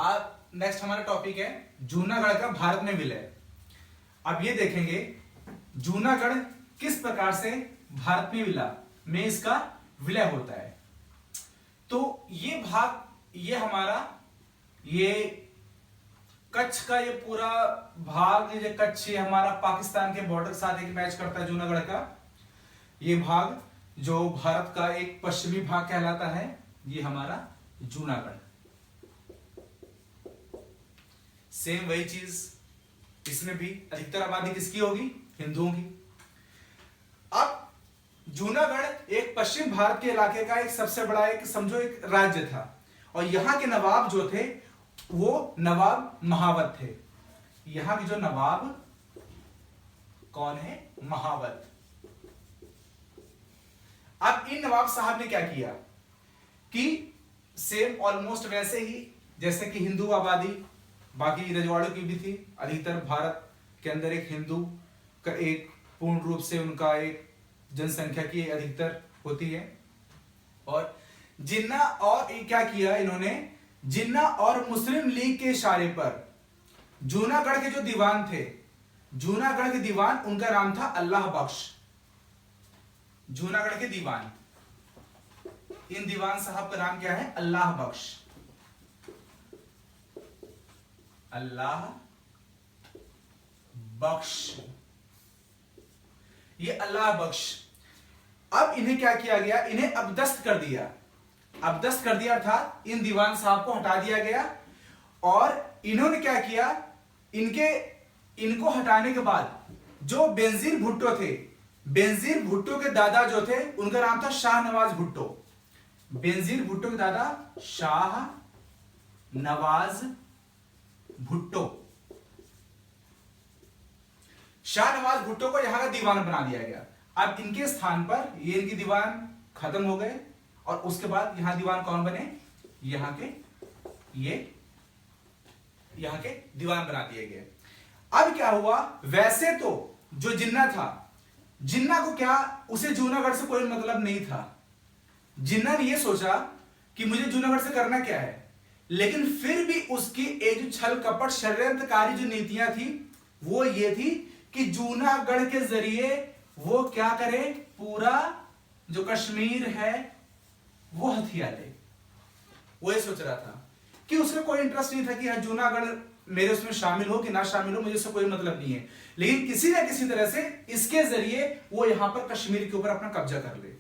आज नेक्स्ट हमारा टॉपिक है जूनागढ़ का भारत में विलय। अब ये देखेंगे जूनागढ़ किस प्रकार से भारत में में इसका विलय होता है। तो ये भाग, ये हमारा ये कच्छ का ये पूरा भाग, ये कच्छ ये हमारा पाकिस्तान के बॉर्डर के साथ एक मैच करता है जूनागढ़ का। ये भाग जो भारत का एक पश्चिमी भाग कहलाता है, ये हमारा जूनागढ़। सेम वही चीज इसमें भी अधिकतर आबादी किसकी होगी? हिंदुओं की। अब जूनागढ़ एक पश्चिम भारत के इलाके का एक सबसे बड़ा एक समझो एक राज्य था, और यहां के नवाब जो थे वो नवाब महावत थे। यहां के जो नवाब कौन है? महावत। अब इन नवाब साहब ने क्या किया कि सेम ऑलमोस्ट वैसे ही जैसे कि हिंदू आबादी बाकी रजवाड़ों की भी थी, अधिकतर भारत के अंदर एक हिंदू का एक पूर्ण रूप से उनका एक जनसंख्या की अधिकतर होती है। और जिन्ना और क्या किया इन्होंने, जिन्ना और मुस्लिम लीग के इशारे पर जूनागढ़ के जो दीवान थे, जूनागढ़ के दीवान, उनका नाम था अल्लाह बख्श। जूनागढ़ के दीवान, इन दीवान साहब का नाम क्या है? अल्लाह बख्श। अल्लाह बख्श, ये अल्लाह बख्श। अब इन्हें क्या किया गया? इन्हें अबदस्त कर दिया। अबदस्त कर दिया अर्थात इन दीवान साहब को हटा दिया गया। और इन्होंने क्या किया? इनको हटाने के बाद जो बेनजीर भुट्टो थे, बेनजीर भुट्टो के दादा जो थे उनका नाम था शाह नवाज भुट्टो। बेनजीर भुट्टो के दादा शाह नवाज भुट्टो। शाह नवाज भुट्टो को यहां का दीवान बना दिया गया। अब इनके स्थान पर ये इनके दीवान खत्म हो गए, और उसके बाद यहां दीवान कौन बने? यहां के दीवान बना दिए गए। अब क्या हुआ? वैसे तो जो जिन्ना था, जिन्ना को क्या, उसे जूनागढ़ से कोई मतलब नहीं था। जिन्ना ने यह सोचा कि मुझे जूनागढ़ से करना क्या है, लेकिन फिर भी उसकी एक जो छल कपट षड्यंत्रकारी जो नीतियां थी वो ये थी कि जूनागढ़ के जरिए वो क्या करे, पूरा जो कश्मीर है वो हथिया ले। वो ये सोच रहा था कि उसमें कोई इंटरेस्ट नहीं था कि जूनागढ़ मेरे उसमें शामिल हो कि ना शामिल हो, मुझे उससे कोई मतलब नहीं है, लेकिन किसी ना किसी तरह से इसके जरिए वो यहां पर कश्मीर के ऊपर अपना कब्जा कर ले।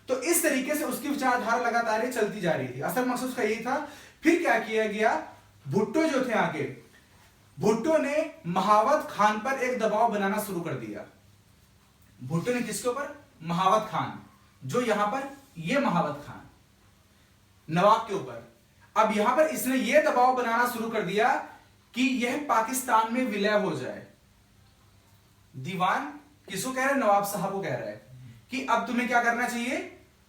तो इस तरीके से उसकी विचारधारा लगातार चलती जा रही थी। असल मकसद उसका यही था। फिर क्या किया गया? भुट्टो जो थे आगे, भुट्टो ने महावत खान पर एक दबाव बनाना शुरू कर दिया। भुट्टो ने किसके ऊपर? महावत खान, जो यहां पर ये महावत खान नवाब के ऊपर। अब यहां पर इसने यह दबाव बनाना शुरू कर दिया कि यह पाकिस्तान में विलय हो जाए। दीवान किसको कह रहे? नवाब साहब को कह रहा है कि अब तुम्हें क्या करना चाहिए?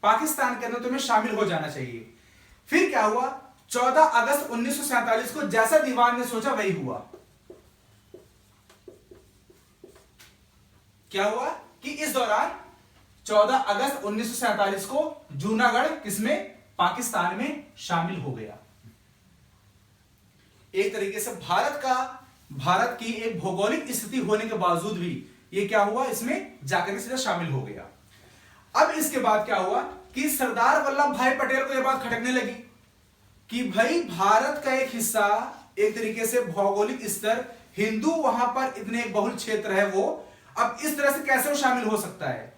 पाकिस्तान के अंदर तुम्हें शामिल हो जाना चाहिए। फिर क्या हुआ? 14 अगस्त 1947 को जैसा दीवान ने सोचा वही हुआ। क्या हुआ कि इस दौरान 14 अगस्त 1947 को जूनागढ़ किसमें? पाकिस्तान में शामिल हो गया। एक तरीके से भारत की एक भौगोलिक स्थिति होने के बावजूद भी ये क्या हुआ? इसमें जाकर सीधा शामिल हो गया। अब इसके बाद क्या हुआ कि सरदार वल्लभ भाई पटेल को यह बात खटकने लगी कि भाई भारत का एक हिस्सा, एक तरीके से भौगोलिक स्तर, हिंदू वहां पर इतने बहुल क्षेत्र है, वो अब इस तरह से कैसे वो शामिल हो सकता है?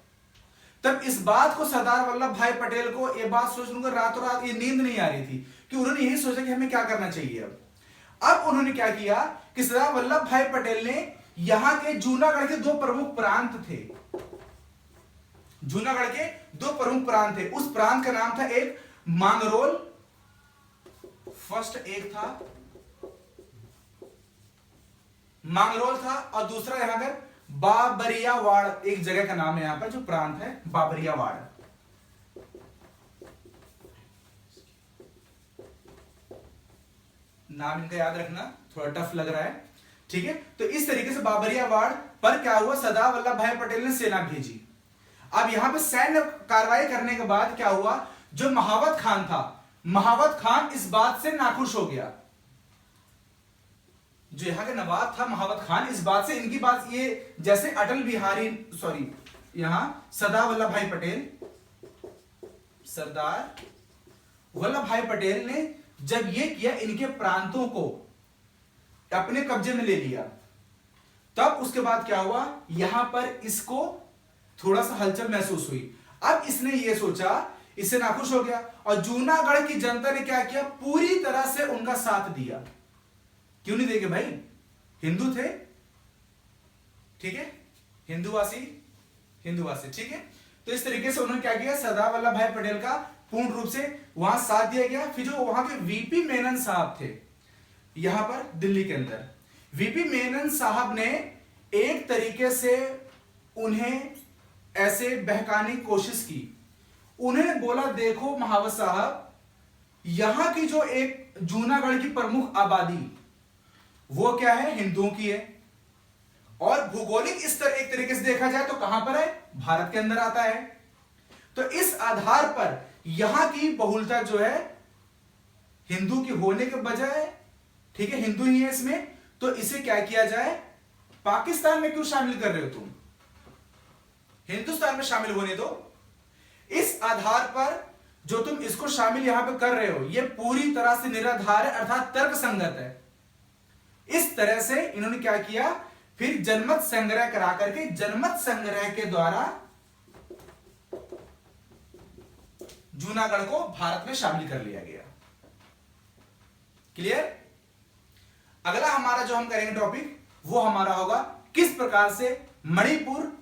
तब इस बात को सरदार वल्लभ भाई पटेल को यह बात सोचने रातों रात ये नींद नहीं आ रही थी कि उन्होंने यही सोचा कि हमें क्या करना चाहिए। अब उन्होंने क्या किया कि सरदार वल्लभ भाई पटेल ने यहां के जूनागढ़ के दो प्रमुख प्रांत थे, जूनागढ़ के दो प्रमुख प्रांत थे। उस प्रांत का नाम था एक मांगरोल, फर्स्ट एक था मांगरोल था, और दूसरा यहां पर बाबरियावाड़, एक जगह का नाम है यहां पर जो प्रांत है बाबरियावाड़। नाम इनका याद रखना, थोड़ा टफ लग रहा है, ठीक है। तो इस तरीके से बाबरियावाड़ पर क्या हुआ? सरदार वल्लभ भाई पटेल ने सेना भेजी। अब यहां पे सैन्य कार्रवाई करने के बाद क्या हुआ? जो महावत खान था, महावत खान इस बात से नाखुश हो गया जो यहाँ के नवाब था महावत खान, इस बात से इनकी बात ये, जैसे अटल बिहारी सॉरी यहां सरदार वल्लभ भाई पटेल, सरदार वल्लभ भाई पटेल ने जब ये किया, इनके प्रांतों को अपने कब्जे में ले लिया, तब उसके बाद क्या हुआ, यहां पर इसको थोड़ा सा हलचल महसूस हुई। अब इसने ये सोचा, इससे नाखुश हो गया, और जूनागढ़ की जनता ने क्या किया, पूरी तरह से उनका साथ दिया। क्यों नहीं देंगे भाई, हिंदू थे, ठीक है, हिंदूवासी, ठीक है। तो इस तरीके से उन्होंने क्या किया, सरदार वल्लभ भाई पटेल का पूर्ण रूप से वहां साथ दिया गया। फिर जो वहां के वीपी मेनन साहब थे, यहां पर दिल्ली के अंदर, वीपी मेनन साहब ने एक तरीके से उन्हें ऐसे बहकाने की कोशिश की। उन्हें बोला, देखो महावत साहब, यहां की जो एक जूनागढ़ की प्रमुख आबादी वो क्या है, हिंदुओं की है, और भौगोलिक स्तर एक तरीके से देखा जाए तो कहां पर है, भारत के अंदर आता है। तो इस आधार पर यहां की बहुलता जो है हिंदू की होने के बजाय, ठीक है, हिंदू ही है इसमें, तो इसे क्या किया जाए, पाकिस्तान में क्यों शामिल कर रहे हो तुम, हिंदुस्तान में शामिल होने दो। इस आधार पर जो तुम इसको शामिल यहां पे कर रहे हो, यह पूरी तरह से निराधार है, अर्थात तर्क संगत है। इस तरह से इन्होंने क्या किया, फिर जनमत संग्रह करा करके, जनमत संग्रह के द्वारा जूनागढ़ को भारत में शामिल कर लिया गया। क्लियर। अगला हमारा जो हम करेंगे टॉपिक, वो हमारा होगा किस प्रकार से मणिपुर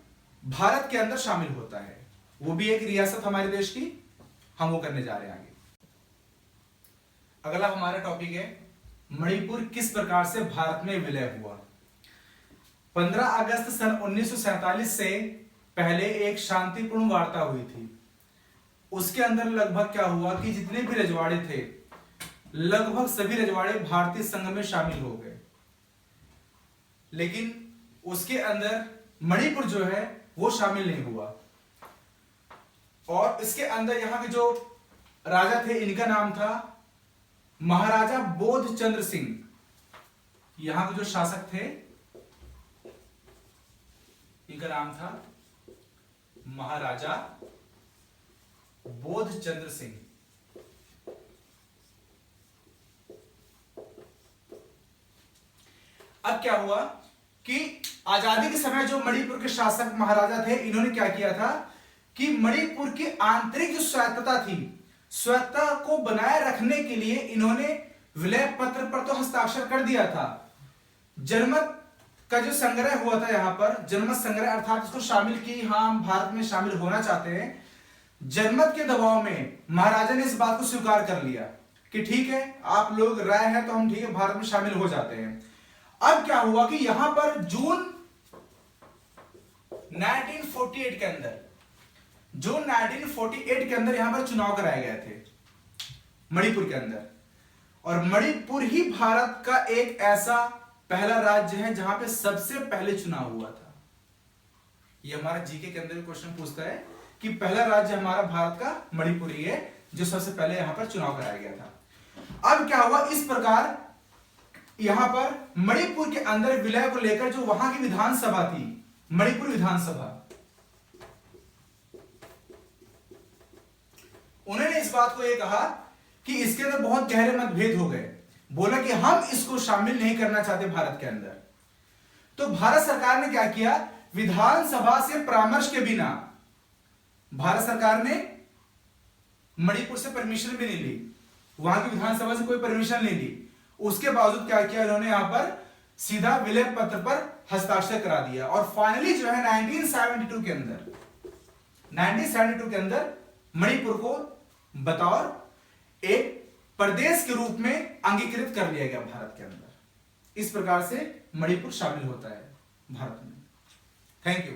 भारत के अंदर शामिल होता है, वो भी एक रियासत हमारे देश की, हम वो करने जा रहे हैं आगे। अगला हमारा टॉपिक है मणिपुर किस प्रकार से भारत में विलय हुआ। 15 अगस्त सन 1947 से पहले एक शांतिपूर्ण वार्ता हुई थी। उसके अंदर लगभग क्या हुआ कि जितने भी रजवाड़े थे, लगभग सभी रजवाड़े भारतीय संघ में शामिल हो गए, लेकिन उसके अंदर मणिपुर जो है वो शामिल नहीं हुआ। और इसके अंदर यहां के जो राजा थे, इनका नाम था महाराजा बोधचंद्र सिंह। यहां के जो शासक थे, इनका नाम था महाराजा बोधचंद्र सिंह। अब क्या हुआ कि आजादी के समय जो मणिपुर के शासक महाराजा थे, इन्होंने क्या किया था कि मणिपुर की आंतरिक जो स्वायत्तता थी, स्वायत्तता को बनाए रखने के लिए इन्होंने विलय पत्र पर तो हस्ताक्षर कर दिया था। जनमत का जो संग्रह हुआ था यहां पर, जनमत संग्रह अर्थात इसको शामिल की, हाँ हम भारत में शामिल होना चाहते हैं। जनमत के दबाव में महाराजा ने इस बात को स्वीकार कर लिया कि ठीक है, आप लोग राय है तो हम ठीक है भारत में शामिल हो जाते हैं। अब क्या हुआ कि यहां पर जून 1948 के अंदर, जून 1948 के अंदर यहां पर चुनाव कराए गए थे मणिपुर के अंदर। और मणिपुर ही भारत का एक ऐसा पहला राज्य है जहां पे सबसे पहले चुनाव हुआ था। ये हमारा जीके के अंदर क्वेश्चन पूछता है कि पहला राज्य हमारा भारत का मणिपुर ही है जो सबसे पहले यहां पर चुनाव कराया गया था। अब क्या हुआ, इस प्रकार यहां पर मणिपुर के अंदर विलय को लेकर जो वहां की विधानसभा थी, मणिपुर विधानसभा, उन्होंने इस बात को यह कहा कि इसके अंदर बहुत गहरे मतभेद हो गए। बोला कि हम इसको शामिल नहीं करना चाहते भारत के अंदर। तो भारत सरकार ने क्या किया, विधानसभा से परामर्श के बिना भारत सरकार ने मणिपुर से परमिशन भी नहीं ली, वहां की विधानसभा से कोई परमिशन नहीं ली। उसके बावजूद क्या किया इन्होंने, यहां पर सीधा विलय पत्र पर हस्ताक्षर करा दिया। और फाइनली जो है 1972 के अंदर मणिपुर को बतौर एक प्रदेश के रूप में अंगीकृत कर लिया गया भारत के अंदर। इस प्रकार से मणिपुर शामिल होता है भारत में। Thank you.